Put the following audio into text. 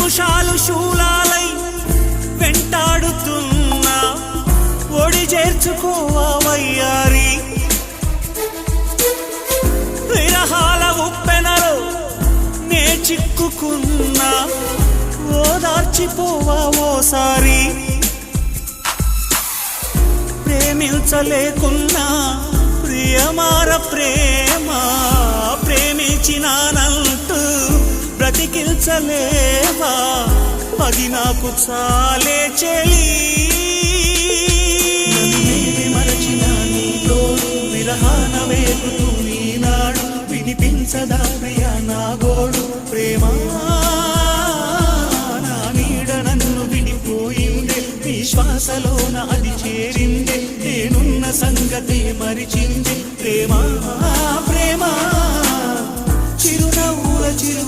నిముషాలు శూలాలై వెంటాడుతున్నా ఒడి చేర్చుకోవా వయ్యారి విరహాల ఉప్పెనలో నే చిక్కుకున్నా ఓదార్చిపోవా ఓసారి ప్రేమించలేకున్నా ప్రియమార ప్రేమ ప్రేమించినానంటూ బ్రతికించలేవా అది నాకు చాలే చెలి మరచిన నీలో విరహాన వేగుతూ ఈనాడు వినిపించదా ప్రియా నా గోడు ప్రేమ నా నీడ నన్ను విడిపోయిందే విశ్వాసలోన అది చేరిందే నేనున్న సంగతి మరిచింది ప్రేమ ప్రేమ చిరునవ్వుల చిరు